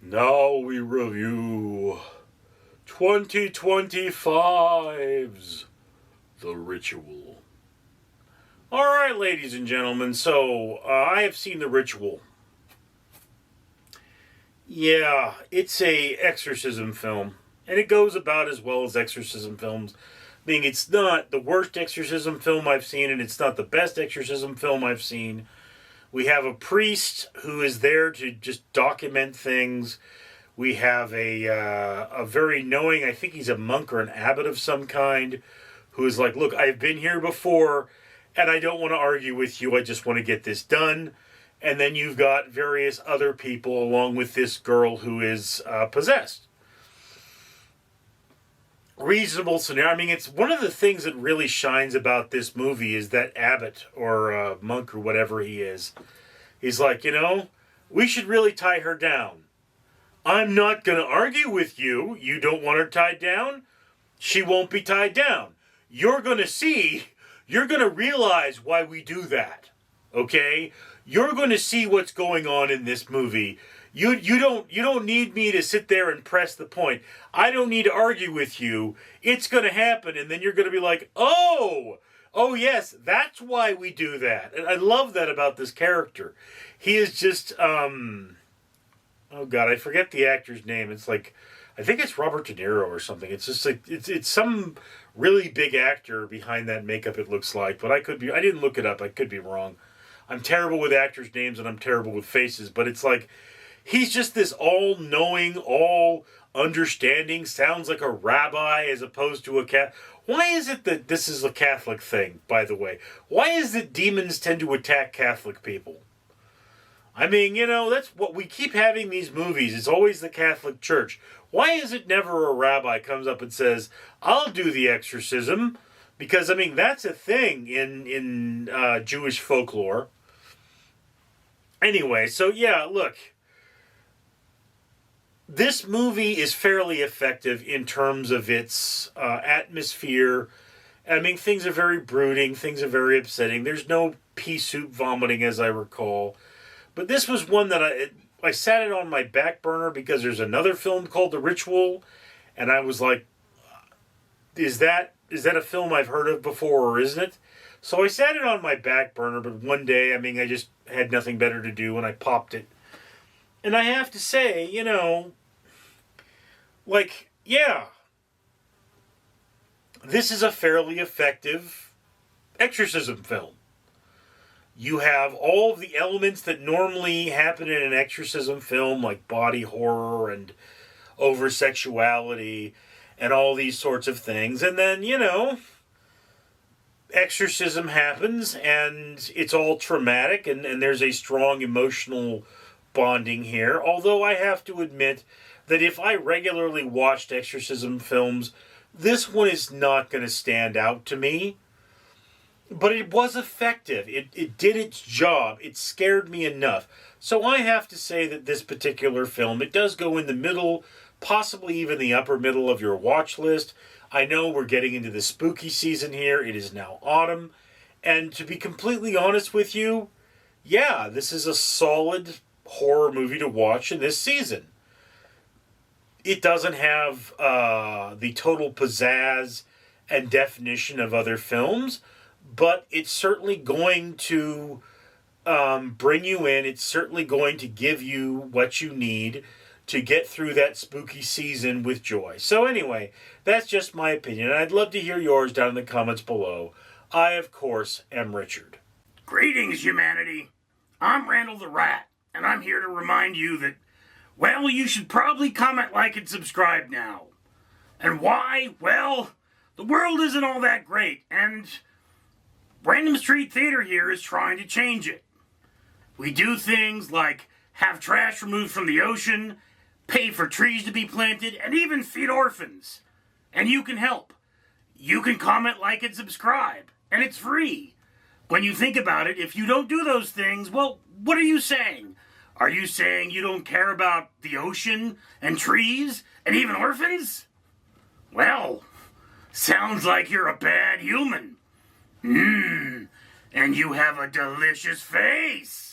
Now we review 2025's The Ritual. Alright, ladies and gentlemen, so I have seen The Ritual. Yeah, it's a exorcism film, and it goes about as well as exorcism films. Meaning it's not the worst exorcism film I've seen, and it's not the best exorcism film I've seen. We have a priest who is there to just document things. We have a very knowing, I think he's a monk or an abbot of some kind, who is like, look, I've been here before, and I don't want to argue with you. I just want to get this done. And then you've got various other people along with this girl who is possessed. Reasonable scenario. I mean, it's one of the things that really shines about this movie is that abbot or monk or whatever he is. He's like, we should really tie her down. I'm not going to argue with you. You don't want her tied down? She won't be tied down. You're going to realize why we do that. Okay? You're going to see what's going on in this movie. You don't need me to sit there and press the point. I don't need to argue with you. It's going to happen, and then you're going to be like, oh yes, that's why we do that. And I love that about this character. He is just, oh God, I forget the actor's name. It's like, I think it's Robert De Niro or something. It's just like, it's some really big actor behind that makeup, it looks like. But I didn't look it up. I could be wrong. I'm terrible with actors' names and I'm terrible with faces, but it's like, he's just this all-knowing, all-understanding, sounds like a rabbi as opposed to a cat. Why is it that this is a Catholic thing, by the way? Why is it demons tend to attack Catholic people? I mean, that's what we keep having these movies. It's always the Catholic Church. Why is it never a rabbi comes up and says, I'll do the exorcism? Because, I mean, that's a thing in Jewish folklore. Anyway, so yeah, look. This movie is fairly effective in terms of its atmosphere. I mean, things are very brooding. Things are very upsetting. There's no pea soup vomiting, as I recall. But this was one that I sat it on my back burner because there's another film called The Ritual. And I was like, is that a film I've heard of before or isn't it? So I sat it on my back burner. But one day, I mean, I just had nothing better to do and I popped it. And I have to say, this is a fairly effective exorcism film. You have all of the elements that normally happen in an exorcism film, like body horror and over-sexuality and all these sorts of things. And then, exorcism happens and it's all traumatic and there's a strong emotional bonding here. Although I have to admit that if I regularly watched exorcism films, this one is not going to stand out to me. But it was effective. It did its job. It scared me enough. So I have to say that this particular film, it does go in the middle, possibly even the upper middle of your watch list. I know we're getting into the spooky season here. It is now autumn. And to be completely honest with you, yeah, this is a solid horror movie to watch in this season. It doesn't have the total pizzazz and definition of other films, but it's certainly going to bring you in. It's certainly going to give you what you need to get through that spooky season with joy. So anyway, that's just my opinion. And I'd love to hear yours down in the comments below. I, of course, am Richard. Greetings, humanity. I'm Randall the Rat, and I'm here to remind you that, well, you should probably comment, like, and subscribe now. And why? Well, the world isn't all that great, and Random Street Theater here is trying to change it. We do things like have trash removed from the ocean, pay for trees to be planted, and even feed orphans. And you can help. You can comment, like, and subscribe, and it's free. When you think about it, if you don't do those things, well, what are you saying? Are you saying you don't care about the ocean and trees and even orphans? Well, sounds like you're a bad human. And you have a delicious face.